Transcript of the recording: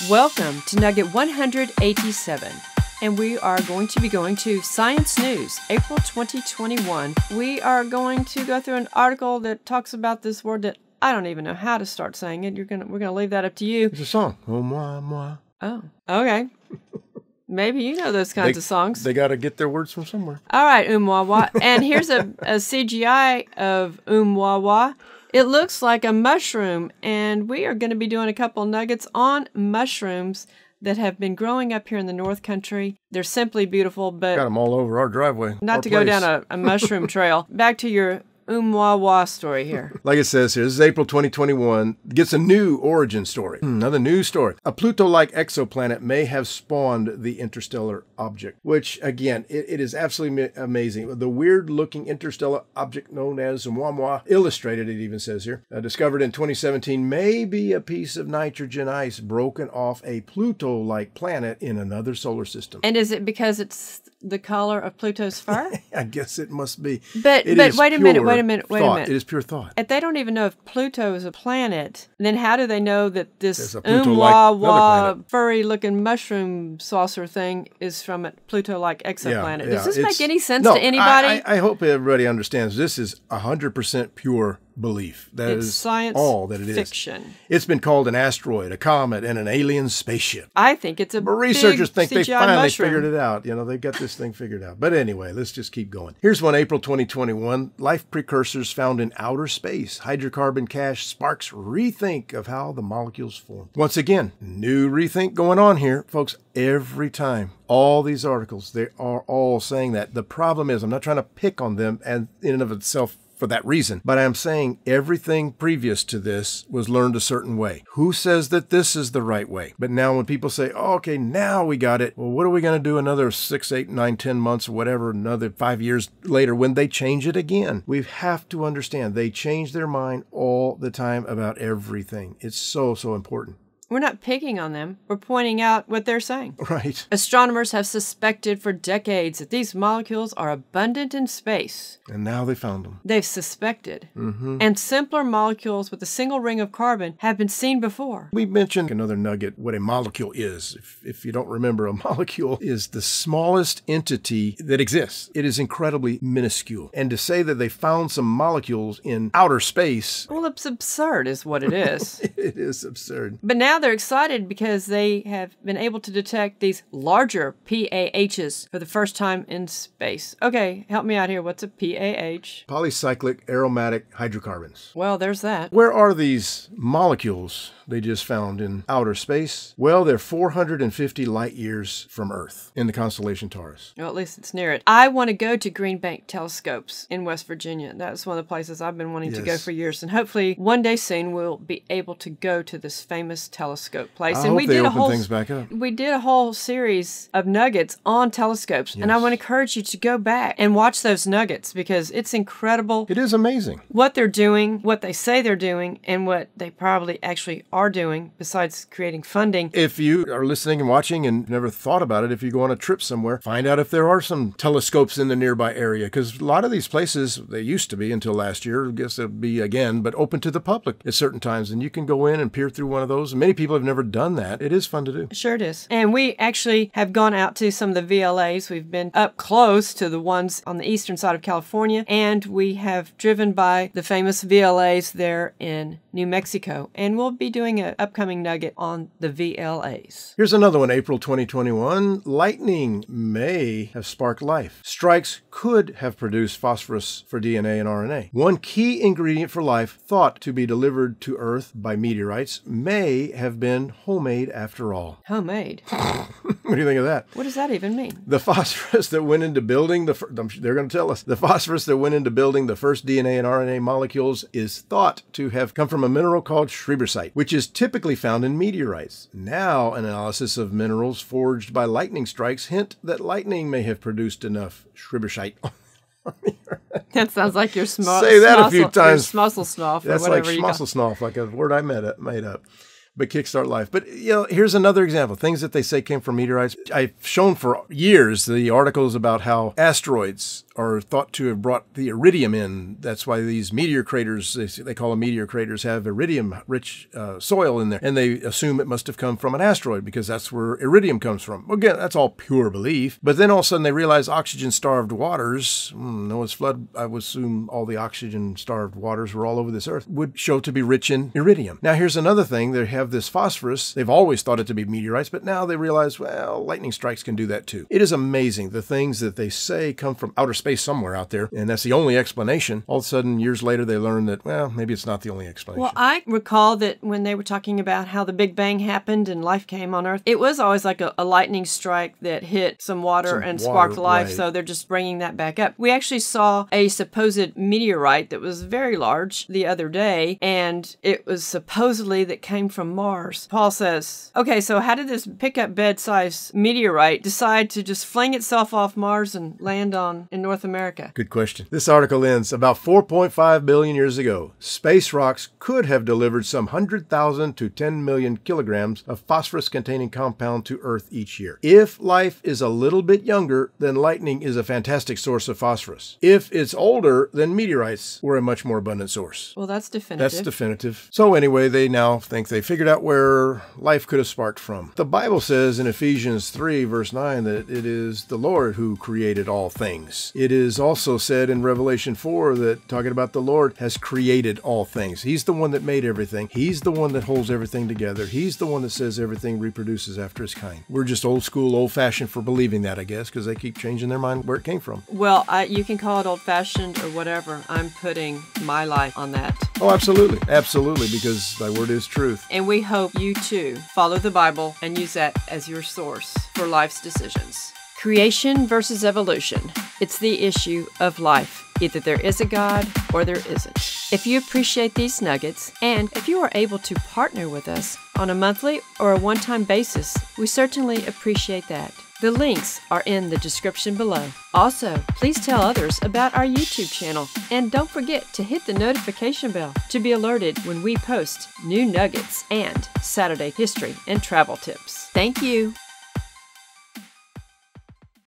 Welcome to Nugget 187, and we are going to be going to Science News, April 2021. We are going to go through an article that talks about this word that I don't even know how to start saying it. We're gonna leave that up to you. It's a song. Oh, moi, moi. Oh, okay. Maybe you know those kinds of songs. They got to get their words from somewhere. All right, Umwawa. And here's a CGI of Umwawa. It looks like a mushroom, and we are going to be doing a couple nuggets on mushrooms that have been growing up here in the North Country. They're simply beautiful, but Got them all over our driveway. not to go down a mushroom trail. Back to your Umwawa story here. Like it says here, this is April 2021. Gets a new origin story. Another news story. A Pluto-like exoplanet may have spawned the interstellar object, which, again, it is absolutely amazing. The weird-looking interstellar object known as Oumuamua, illustrated, it even says here, discovered in 2017, may be a piece of nitrogen ice broken off a Pluto-like planet in another solar system. And is it because it's the color of Pluto's fur? I guess it must be. But wait a minute. It is pure thought. If they don't even know if Pluto is a planet, then how do they know that this Pluto-like furry-looking mushroom saucer thing is from a Pluto-like exoplanet? Yeah, Does this make any sense to anybody? I hope everybody understands this is 100% pure belief. It's science all that it is. fiction. It's been called an asteroid, a comet, and an alien spaceship. I think it's a But researchers think they CGI finally mushroom. figured it out. You know, they've got this thing figured out. But anyway, let's just keep going. Here's one, April 2021. Life precursors found in outer space. Hydrocarbon Cache sparks rethink of how the molecules form. Once again, new rethink going on here. Folks, every time, all these articles, they are all saying that. The problem is, I'm not trying to pick on them and in and of itself for that reason, but I'm saying everything previous to this was learned a certain way. Who says that this is the right way? But now when people say, oh, okay, now we got it, well, what are we going to do another 6, 8, 9, 10 months or whatever, another 5 years later when they change it again? We have to understand they change their mind all the time about everything. It's so, so important. We're not picking on them. We're pointing out what they're saying. Right. Astronomers have suspected for decades that these molecules are abundant in space. And now they found them. They've suspected. And simpler molecules with a single ring of carbon have been seen before. We mentioned another nugget, what a molecule is. If you don't remember, a molecule is the smallest entity that exists. It is incredibly minuscule. And to say that they found some molecules in outer space... Well, it's absurd is what it is. It is absurd. But now they're excited because they have been able to detect these larger PAHs for the first time in space. Okay, help me out here. What's a PAH? Polycyclic aromatic hydrocarbons. Well, there's that. Where are these molecules they just found in outer space? Well, they're 450 light years from Earth in the constellation Taurus. Well, at least it's near it. I want to go to Green Bank Telescopes in West Virginia. That's one of the places I've been wanting to go for years. And hopefully one day soon we'll be able to go to this famous telescope place. I hope they open things back up. We did a whole series of nuggets on telescopes. And I want to encourage you to go back and watch those nuggets because it's incredible. It is amazing. What they're doing, what they say they're doing, and what they probably actually are doing besides creating funding. If you are listening and watching and never thought about it, if you go on a trip somewhere, find out if there are some telescopes in the nearby area, because a lot of these places, they used to be until last year, I guess they'll be again, but open to the public at certain times, and you can go in and peer through one of those. And many people have never done that. It is fun to do. Sure it is. And we actually have gone out to some of the VLAs. We've been up close to the ones on the eastern side of California, and we have driven by the famous VLAs there in New Mexico. And we'll be doing an upcoming nugget on the VLAs. Here's another one, April 2021. Lightning may have sparked life. Strikes could have produced phosphorus for DNA and RNA. One key ingredient for life, thought to be delivered to Earth by meteorites, may have been homemade after all. Homemade? What do you think of that? What does that even mean? The phosphorus that went into building they're going to tell us. The phosphorus that went into building the first DNA and RNA molecules is thought to have come from a mineral called schreibersite, which is typically found in meteorites. Now, analysis of minerals forged by lightning strikes hint that lightning may have produced enough schreibersite. That sounds like your Say that a few times. Schmusselsnoff. That's like schmusselsnoff, like a word I made up. But kickstart life. But, here's another example. Things that they say came from meteorites. I've shown for years the articles about how asteroids are thought to have brought the iridium in. That's why these meteor craters, they call them meteor craters, have iridium-rich soil in there. And they assume it must have come from an asteroid because that's where iridium comes from. Again, that's all pure belief. But then all of a sudden they realize oxygen-starved waters, Noah's flood, I would assume all the oxygen-starved waters were all over this earth, would show to be rich in iridium. Now here's another thing. They have this phosphorus. They've always thought it to be meteorites, but now they realize, well, lightning strikes can do that too. It is amazing the things that they say come from outer space somewhere out there, and that's the only explanation. All of a sudden, years later, they learn that, well, maybe it's not the only explanation. Well, I recall that when they were talking about how the Big Bang happened and life came on Earth, it was always like a lightning strike that hit some water and sparked life, right. So they're just bringing that back up. We actually saw a supposed meteorite that was very large the other day, and it was supposedly that came from Mars. Paul says, okay, so how did this pickup bed-sized meteorite decide to just fling itself off Mars and land in North America? Good question. This article ends, about 4.5 billion years ago, space rocks could have delivered some 100,000 to 10 million kilograms of phosphorus-containing compound to Earth each year. If life is a little bit younger, then lightning is a fantastic source of phosphorus. If it's older, then meteorites were a much more abundant source. Well, that's definitive. That's definitive. So anyway, they now think they figured out where life could have sparked from. The Bible says in Ephesians 3, verse 9, that it is the Lord who created all things. It is also said in Revelation 4 that, talking about the Lord, has created all things. He's the one that made everything. He's the one that holds everything together. He's the one that says everything reproduces after its kind. We're just old school, old-fashioned for believing that, I guess, because they keep changing their mind where it came from. Well, you can call it old-fashioned or whatever. I'm putting my life on that. Oh, absolutely. Absolutely, because thy word is truth. And we hope you, too, follow the Bible and use that as your source for life's decisions. Creation versus evolution. It's the issue of life. Either there is a God or there isn't. If you appreciate these nuggets, and if you are able to partner with us on a monthly or a one-time basis, we certainly appreciate that. The links are in the description below. Also, please tell others about our YouTube channel, and don't forget to hit the notification bell to be alerted when we post new nuggets and Saturday history and travel tips. Thank you.